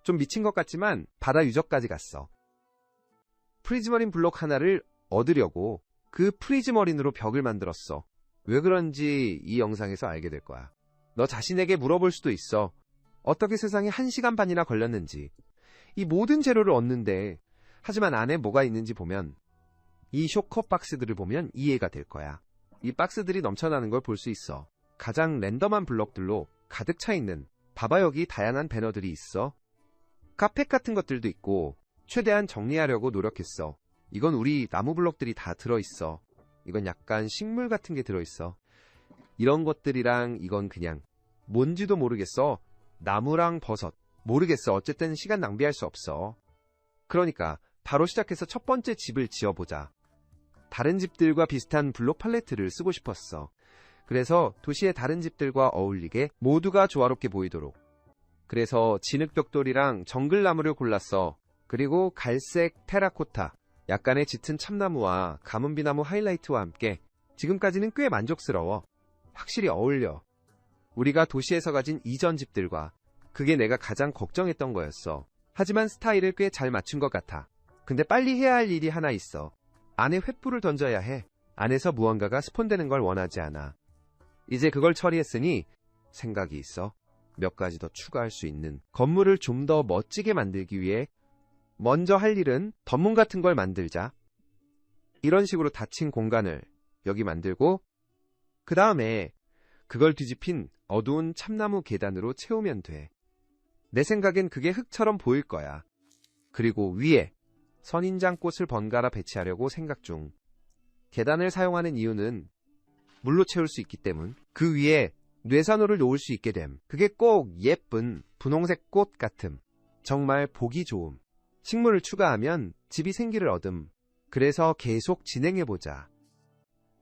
좀 미친 것 같지만 바다 유적까지 갔어. 프리즈머린 블록 하나를 얻으려고 그 프리즈머린으로 벽을 만들었어. 왜 그런지 이 영상에서 알게 될 거야. 너 자신에게 물어볼 수도 있어. 어떻게 세상에 1시간 반이나 걸렸는지. 이 모든 재료를 얻는데 하지만 안에 뭐가 있는지 보면 이 쇼커 박스들을 보면 이해가 될 거야. 이 박스들이 넘쳐나는 걸 볼 수 있어. 가장 랜덤한 블럭들로 가득 차 있는. 봐봐 여기 다양한 배너들이 있어. 카펫 같은 것들도 있고 최대한 정리하려고 노력했어. 이건 우리 나무 블럭들이 다 들어있어. 이건 약간 식물 같은 게 들어있어. 이런 것들이랑 이건 그냥 뭔지도 모르겠어. 나무랑 버섯. 모르겠어. 어쨌든 시간 낭비할 수 없어. 그러니까 바로 시작해서 첫 번째 집을 지어보자. 다른 집들과 비슷한 블록 팔레트를 쓰고 싶었어. 그래서 도시의 다른 집들과 어울리게 모두가 조화롭게 보이도록. 그래서 진흙벽돌이랑 정글나무를 골랐어. 그리고 갈색 테라코타, 약간의 짙은 참나무와 가문비나무 하이라이트와 함께 지금까지는 꽤 만족스러워. 확실히 어울려. 우리가 도시에서 가진 이전 집들과. 그게 내가 가장 걱정했던 거였어. 하지만 스타일을 꽤 잘 맞춘 것 같아. 근데 빨리 해야 할 일이 하나 있어. 안에 횃불을 던져야 해. 안에서 무언가가 스폰되는 걸 원하지 않아. 이제 그걸 처리했으니 생각이 있어. 몇 가지 더 추가할 수 있는. 건물을 좀 더 멋지게 만들기 위해 먼저 할 일은 덧문 같은 걸 만들자. 이런 식으로 닫힌 공간을 여기 만들고 그 다음에 그걸 뒤집힌 어두운 참나무 계단으로 채우면 돼. 내 생각엔 그게 흙처럼 보일 거야. 그리고 위에 선인장 꽃을 번갈아 배치하려고 생각 중. 계단을 사용하는 이유는 물로 채울 수 있기 때문. 그 위에 뇌산호를 놓을 수 있게 됨. 그게 꼭 예쁜 분홍색 꽃 같음. 정말 보기 좋음. 식물을 추가하면 집이 생기를 얻음. 그래서 계속 진행해보자.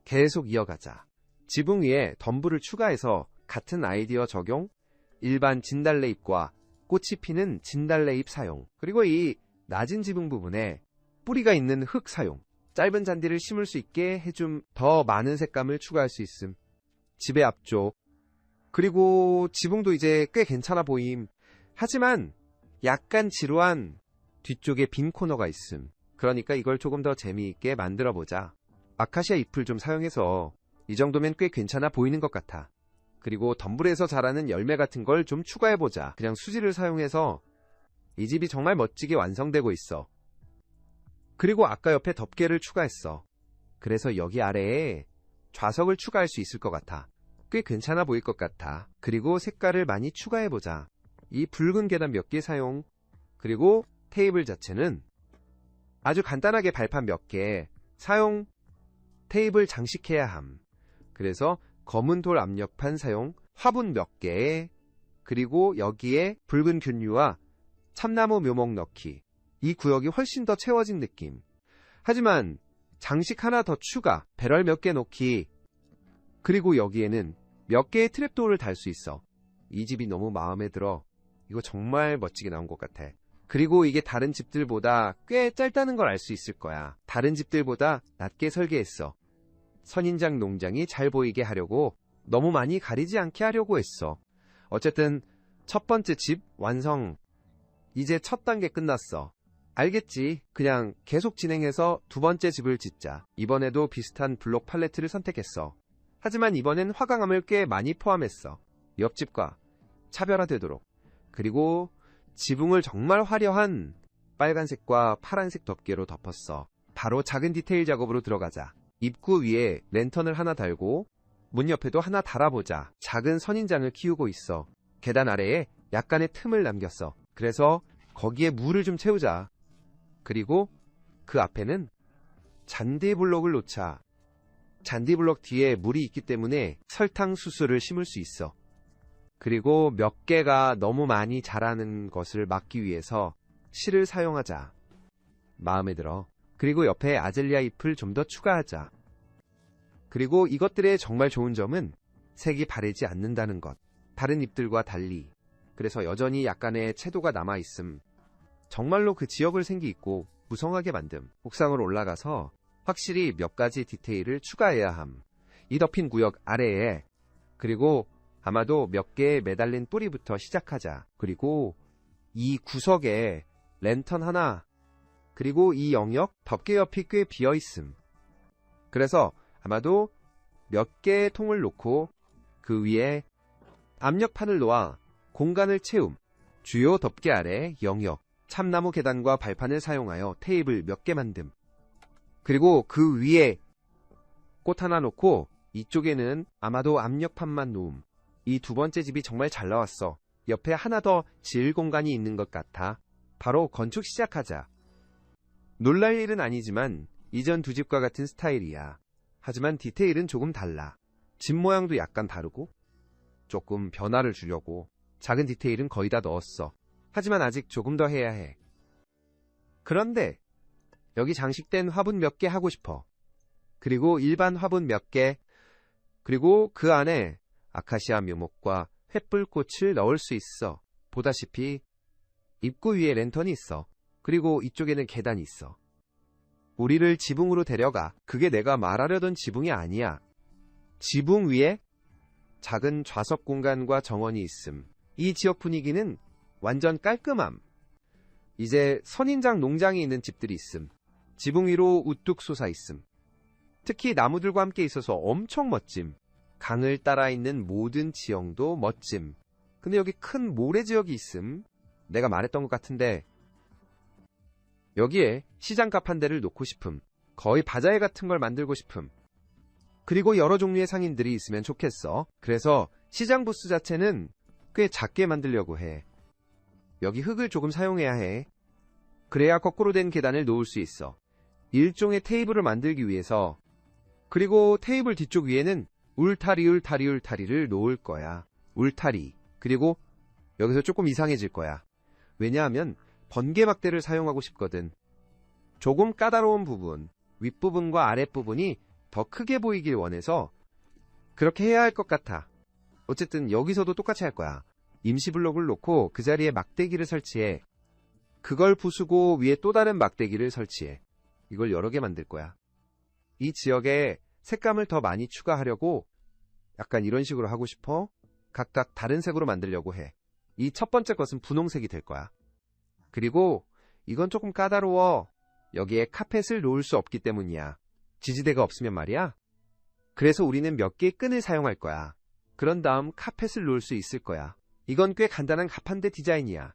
계속 이어가자. 지붕 위에 덤불을 추가해서 같은 아이디어 적용. 일반 진달래잎과 꽃이 피는 진달래잎 사용. 그리고 이 낮은 지붕 부분에 뿌리가 있는 흙 사용. 짧은 잔디를 심을 수 있게 해줌. 더 많은 색감을 추가할 수 있음. 집의 앞쪽. 그리고 지붕도 이제 꽤 괜찮아 보임. 하지만 약간 지루한 뒤쪽에 빈 코너가 있음. 그러니까 이걸 조금 더 재미있게 만들어보자. 아카시아 잎을 좀 사용해서 이 정도면 꽤 괜찮아 보이는 것 같아. 그리고 덤불에서 자라는 열매 같은 걸 좀 추가해보자. 그냥 수지를 사용해서 이 집이 정말 멋지게 완성되고 있어. 그리고 아까 옆에 덮개를 추가했어. 그래서 여기 아래에 좌석을 추가할 수 있을 것 같아. 꽤 괜찮아 보일 것 같아. 그리고 색깔을 많이 추가해보자. 이 붉은 계단 몇 개 사용. 그리고 테이블 자체는 아주 간단하게 발판 몇 개 사용. 테이블 장식해야 함. 그래서 검은 돌 압력판 사용. 화분 몇 개. 그리고 여기에 붉은 균류와 참나무 묘목 넣기. 이 구역이 훨씬 더 채워진 느낌. 하지만 장식 하나 더 추가. 배럴 몇 개 놓기. 그리고 여기에는 몇 개의 트랩도어를 달 수 있어. 이 집이 너무 마음에 들어. 이거 정말 멋지게 나온 것 같아. 그리고 이게 다른 집들보다 꽤 짧다는 걸 알 수 있을 거야. 다른 집들보다 낮게 설계했어. 선인장 농장이 잘 보이게 하려고 너무 많이 가리지 않게 하려고 했어. 어쨌든 첫 번째 집 완성. 이제 첫 단계 끝났어. 알겠지? 그냥 계속 진행해서 두 번째 집을 짓자. 이번에도 비슷한 블록 팔레트를 선택했어. 하지만 이번엔 화강암을 꽤 많이 포함했어. 옆집과 차별화되도록. 그리고 지붕을 정말 화려한 빨간색과 파란색 덮개로 덮었어. 바로 작은 디테일 작업으로 들어가자. 입구 위에 랜턴을 하나 달고 문 옆에도 하나 달아보자. 작은 선인장을 키우고 있어. 계단 아래에 약간의 틈을 남겼어. 그래서 거기에 물을 좀 채우자. 그리고 그 앞에는 잔디블록을 놓자. 잔디블록 뒤에 물이 있기 때문에 설탕수수를 심을 수 있어. 그리고 몇 개가 너무 많이 자라는 것을 막기 위해서 실을 사용하자. 마음에 들어. 그리고 옆에 아젤리아 잎을 좀 더 추가하자. 그리고 이것들의 정말 좋은 점은 색이 바래지 않는다는 것. 다른 잎들과 달리. 그래서 여전히 약간의 채도가 남아있음. 정말로 그 지역을 생기있고 무성하게 만듦. 옥상으로 올라가서 확실히 몇 가지 디테일을 추가해야 함. 이 덮인 구역 아래에. 그리고 아마도 몇 개의 매달린 뿌리부터 시작하자. 그리고 이 구석에 랜턴 하나. 그리고 이 영역 덮개 옆이 꽤 비어있음. 그래서 아마도 몇 개의 통을 놓고 그 위에 압력판을 놓아 공간을 채움. 주요 덮개 아래 영역. 참나무 계단과 발판을 사용하여 테이블 몇 개 만듦. 그리고 그 위에 꽃 하나 놓고 이쪽에는 아마도 압력판만 놓음. 이 두 번째 집이 정말 잘 나왔어. 옆에 하나 더 지을 공간이 있는 것 같아. 바로 건축 시작하자. 놀랄 일은 아니지만 이전 두 집과 같은 스타일이야. 하지만 디테일은 조금 달라. 집 모양도 약간 다르고 조금 변화를 주려고 작은 디테일은 거의 다 넣었어. 하지만 아직 조금 더 해야 해. 그런데 여기 장식된 화분 몇 개 하고 싶어. 그리고 일반 화분 몇 개. 그리고 그 안에 아카시아 묘목과 횃불꽃을 넣을 수 있어. 보다시피 입구 위에 랜턴이 있어. 그리고 이쪽에는 계단이 있어. 우리를 지붕으로 데려가. 그게 내가 말하려던 지붕이 아니야. 지붕 위에 작은 좌석 공간과 정원이 있음. 이 지역 분위기는 완전 깔끔함. 이제 선인장 농장이 있는 집들이 있음. 지붕 위로 우뚝 솟아 있음. 특히 나무들과 함께 있어서 엄청 멋짐. 강을 따라 있는 모든 지형도 멋짐. 근데 여기 큰 모래 지역이 있음. 내가 말했던 것 같은데 여기에 시장갑 한 대를 놓고 싶음. 거의 바자회 같은 걸 만들고 싶음. 그리고 여러 종류의 상인들이 있으면 좋겠어. 그래서 시장 부스 자체는 꽤 작게 만들려고 해. 여기 흙을 조금 사용해야 해. 그래야 거꾸로 된 계단을 놓을 수 있어. 일종의 테이블을 만들기 위해서. 그리고 테이블 뒤쪽 위에는 울타리를 놓을 거야. 울타리. 그리고 여기서 조금 이상해질 거야. 왜냐하면 번개막대를 사용하고 싶거든. 조금 까다로운 부분, 윗부분과 아랫부분이 더 크게 보이길 원해서 그렇게 해야 할 것 같아. 어쨌든 여기서도 똑같이 할 거야. 임시블록을 놓고 그 자리에 막대기를 설치해. 그걸 부수고 위에 또 다른 막대기를 설치해. 이걸 여러 개 만들 거야. 이 지역에 색감을 더 많이 추가하려고 약간 이런 식으로 하고 싶어. 각각 다른 색으로 만들려고 해. 이 첫 번째 것은 분홍색이 될 거야. 그리고 이건 조금 까다로워. 여기에 카펫을 놓을 수 없기 때문이야. 지지대가 없으면 말이야. 그래서 우리는 몇 개의 끈을 사용할 거야. 그런 다음 카펫을 놓을 수 있을 거야. 이건 꽤 간단한 가판대 디자인이야.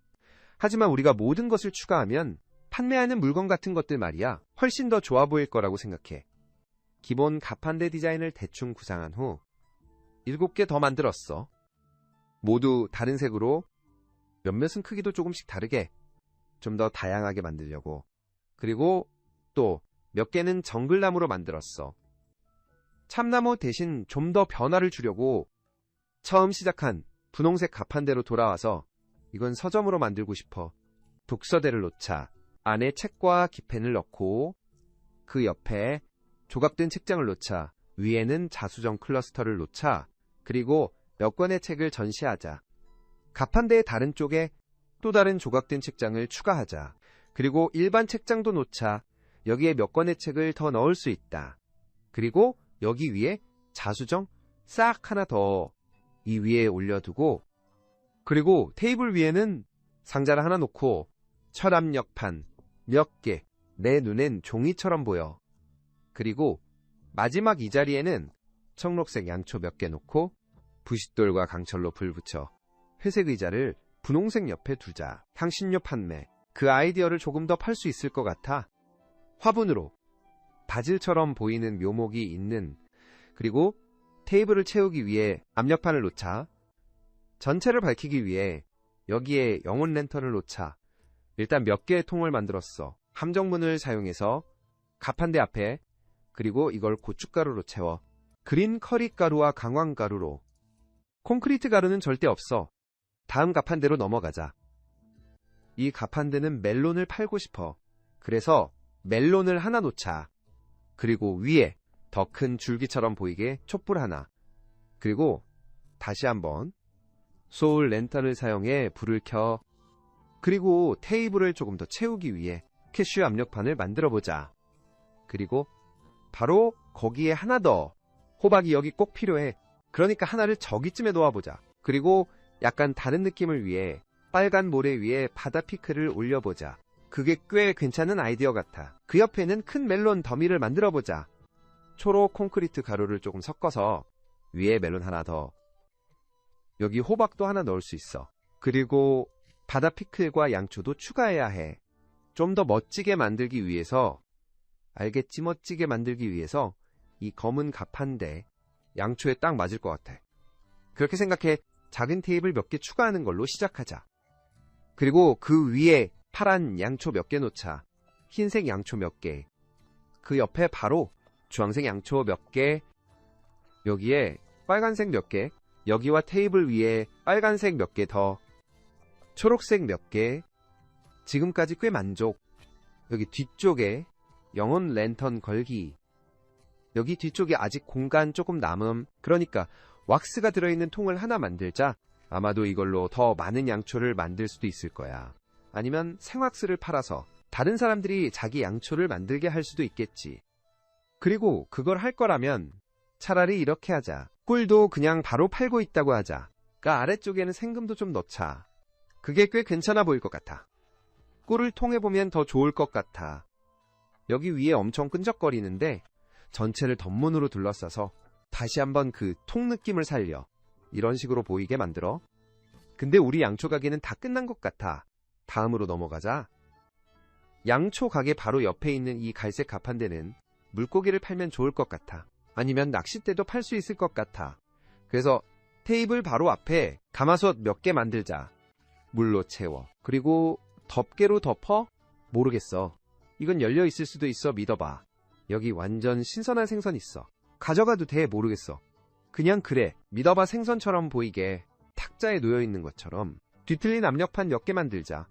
하지만 우리가 모든 것을 추가하면 판매하는 물건 같은 것들 말이야. 훨씬 더 좋아 보일 거라고 생각해. 기본 가판대 디자인을 대충 구상한 후 7개 더 만들었어. 모두 다른 색으로 몇몇은 크기도 조금씩 다르게 좀 더 다양하게 만들려고. 그리고 또 몇 개는 정글나무로 만들었어. 참나무 대신 좀 더 변화를 주려고 처음 시작한 분홍색 가판대로 돌아와서 이건 서점으로 만들고 싶어. 독서대를 놓자. 안에 책과 기펜을 넣고 그 옆에 조각된 책장을 놓자. 위에는 자수정 클러스터를 놓자. 그리고 몇 권의 책을 전시하자. 가판대의 다른 쪽에 또 다른 조각된 책장을 추가하자. 그리고 일반 책장도 놓자. 여기에 몇 권의 책을 더 넣을 수 있다. 그리고 여기 위에 자수정 싹 하나 더 이 위에 올려두고, 그리고 테이블 위에는 상자를 하나 놓고 철압력판 몇 개, 내 눈엔 종이처럼 보여. 그리고 마지막 이 자리에는 청록색 양초 몇 개 놓고 부싯돌과 강철로 불 붙여 회색 의자를 분홍색 옆에 두자. 향신료 판매, 그 아이디어를 조금 더 팔 수 있을 것 같아. 화분으로 바질처럼 보이는 묘목이 있는, 그리고 테이블을 채우기 위해 압력판을 놓자. 전체를 밝히기 위해 여기에 영혼 랜턴을 놓자. 일단 몇 개의 통을 만들었어. 함정문을 사용해서 가판대 앞에, 그리고 이걸 고춧가루로 채워. 그린 커리 가루와 강황 가루로. 콘크리트 가루는 절대 없어. 다음 가판대로 넘어가자. 이 가판대는 멜론을 팔고 싶어. 그래서 멜론을 하나 놓자. 그리고 위에 더 큰 줄기처럼 보이게 촛불 하나. 그리고 다시 한번 소울 랜턴을 사용해 불을 켜. 그리고 테이블을 조금 더 채우기 위해 캐슈 압력판을 만들어 보자. 그리고 바로 거기에 하나 더. 호박이 여기 꼭 필요해. 그러니까 하나를 저기쯤에 놓아보자. 그리고 약간 다른 느낌을 위해 빨간 모래 위에 바다 피클을 올려보자. 그게 꽤 괜찮은 아이디어 같아. 그 옆에는 큰 멜론 더미를 만들어보자. 초록 콘크리트 가루를 조금 섞어서 위에 멜론 하나 더. 여기 호박도 하나 넣을 수 있어. 그리고 바다 피클과 양초도 추가해야 해. 좀 더 멋지게 만들기 위해서, 알겠지, 멋지게 만들기 위해서 이 검은 가판대 양초에 딱 맞을 것 같아. 그렇게 생각해 작은 테이블 몇 개 추가하는 걸로 시작하자. 그리고 그 위에 파란 양초 몇 개 놓자. 흰색 양초 몇 개. 그 옆에 바로 주황색 양초 몇 개. 여기에 빨간색 몇 개. 여기와 테이블 위에 빨간색 몇 개 더. 초록색 몇 개. 지금까지 꽤 만족. 여기 뒤쪽에 영혼 랜턴 걸기. 여기 뒤쪽에 아직 공간 조금 남음. 그러니까 왁스가 들어있는 통을 하나 만들자. 아마도 이걸로 더 많은 양초를 만들 수도 있을 거야. 아니면 생왁스를 팔아서 다른 사람들이 자기 양초를 만들게 할 수도 있겠지. 그리고 그걸 할 거라면 차라리 이렇게 하자. 꿀도 그냥 바로 팔고 있다고 하자. 그 아래쪽에는 생금도 좀 넣자. 그게 꽤 괜찮아 보일 것 같아. 꿀을 통에 보면 더 좋을 것 같아. 여기 위에 엄청 끈적거리는데 전체를 덧문으로 둘러싸서 다시 한번 그 통 느낌을 살려. 이런 식으로 보이게 만들어. 근데 우리 양초 가게는 다 끝난 것 같아. 다음으로 넘어가자. 양초 가게 바로 옆에 있는 이 갈색 가판대는 물고기를 팔면 좋을 것 같아. 아니면 낚싯대도 팔 수 있을 것 같아. 그래서 테이블 바로 앞에 가마솥 몇 개 만들자. 물로 채워. 그리고 덮개로 덮어? 모르겠어. 이건 열려 있을 수도 있어. 믿어봐. 여기 완전 신선한 생선 있어. 가져가도 돼. 모르겠어. 그냥 그래. 믿어봐. 생선처럼 보이게 탁자에 놓여 있는 것처럼. 뒤틀린 압력판 몇 개 만들자.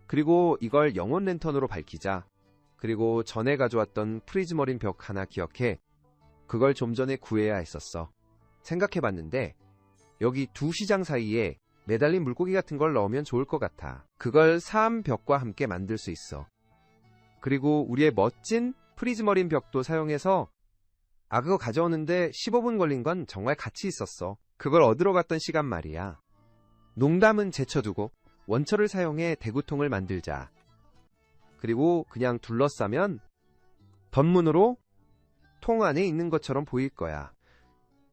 그리고 이걸 영혼 랜턴으로 밝히자. 그리고 전에 가져왔던 프리즈머린 벽 하나 기억해. 그걸 좀 전에 구해야 했었어. 생각해봤는데 여기 두 시장 사이에 매달린 물고기 같은 걸 넣으면 좋을 것 같아. 그걸 사암 벽과 함께 만들 수 있어. 그리고 우리의 멋진 프리즈머린 벽도 사용해서, 그거 가져오는데 15분 걸린 건 정말 가치 있었어. 그걸 얻으러 갔던 시간 말이야. 농담은 제쳐두고 원철을 사용해 대구통을 만들자. 그리고 그냥 둘러싸면 덧문으로 통 안에 있는 것처럼 보일 거야.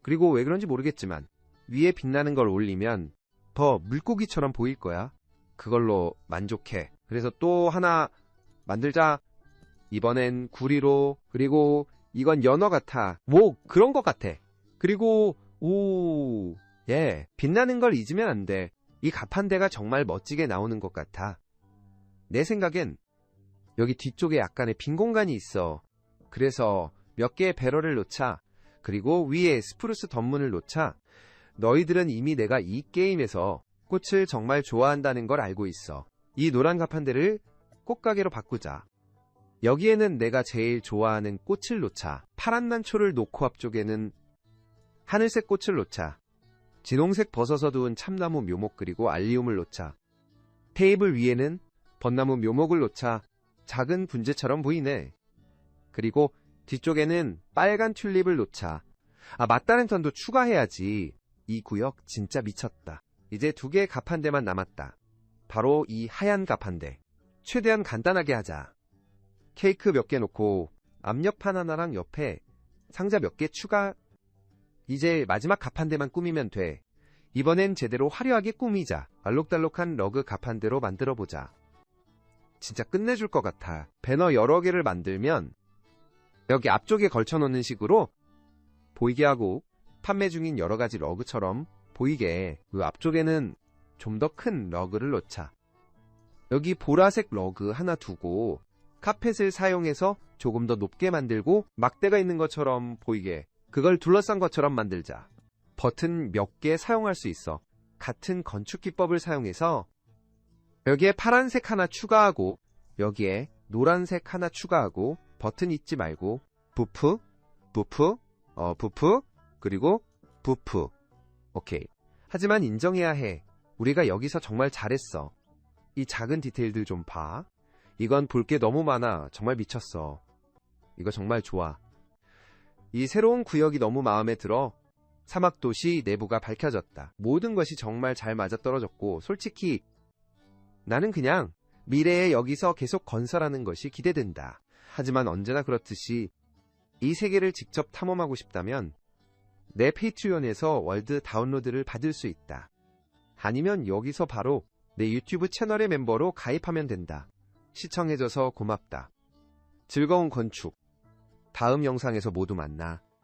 그리고 왜 그런지 모르겠지만 위에 빛나는 걸 올리면 더 물고기처럼 보일 거야. 그걸로 만족해. 그래서 또 하나 만들자. 이번엔 구리로. 그리고 이건 연어 같아. 뭐 그런 것 같아. 그리고 빛나는 걸 잊으면 안 돼. 이 가판대가 정말 멋지게 나오는 것 같아. 내 생각엔 여기 뒤쪽에 약간의 빈 공간이 있어. 그래서 몇 개의 배럴을 놓자. 그리고 위에 스프루스 덧문을 놓자. 너희들은 이미 내가 이 게임에서 꽃을 정말 좋아한다는 걸 알고 있어. 이 노란 가판대를 꽃가게로 바꾸자. 여기에는 내가 제일 좋아하는 꽃을 놓자. 파란 난초를 놓고 앞쪽에는 하늘색 꽃을 놓자. 진홍색 벗어서 두은 참나무 묘목 그리고 알리움을 놓자. 테이블 위에는 벚나무 묘목을 놓자 작은 분재처럼 보이네. 그리고 뒤쪽에는 빨간 튤립을 놓자. 맞다른 턴도 추가해야지. 이 구역 진짜 미쳤다. 이제 2개의 가판대만 남았다. 바로 이 하얀 가판대. 최대한 간단하게 하자. 케이크 몇 개 놓고 압력판 하나랑 옆에 상자 몇 개 추가. 이제 마지막 가판대만 꾸미면 돼. 이번엔 제대로 화려하게 꾸미자. 알록달록한 러그 가판대로 만들어보자. 진짜 끝내줄 것 같아. 배너 여러 개를 만들면 여기 앞쪽에 걸쳐놓는 식으로 보이게 하고 판매 중인 여러 가지 러그처럼 보이게 그 앞쪽에는 좀 더 큰 러그를 놓자. 여기 보라색 러그 하나 두고 카펫을 사용해서 조금 더 높게 만들고 막대가 있는 것처럼 보이게 그걸 둘러싼 것처럼 만들자. 버튼 몇 개 사용할 수 있어. 같은 건축 기법을 사용해서 여기에 파란색 하나 추가하고 여기에 노란색 하나 추가하고 버튼 잊지 말고 부프, 부프, 부프, 그리고 부프. 오케이. 하지만 인정해야 해. 우리가 여기서 정말 잘했어. 이 작은 디테일들 좀 봐. 이건 볼 게 너무 많아. 정말 미쳤어. 이거 정말 좋아. 이 새로운 구역이 너무 마음에 들어. 사막도시 내부가 밝혀졌다. 모든 것이 정말 잘 맞아떨어졌고 솔직히 나는 그냥 미래에 여기서 계속 건설하는 것이 기대된다. 하지만 언제나 그렇듯이 이 세계를 직접 탐험하고 싶다면 내 페이트리온에서 월드 다운로드를 받을 수 있다. 아니면 여기서 바로 내 유튜브 채널의 멤버로 가입하면 된다. 시청해줘서 고맙다. 즐거운 건축. 다음 영상에서 모두 만나.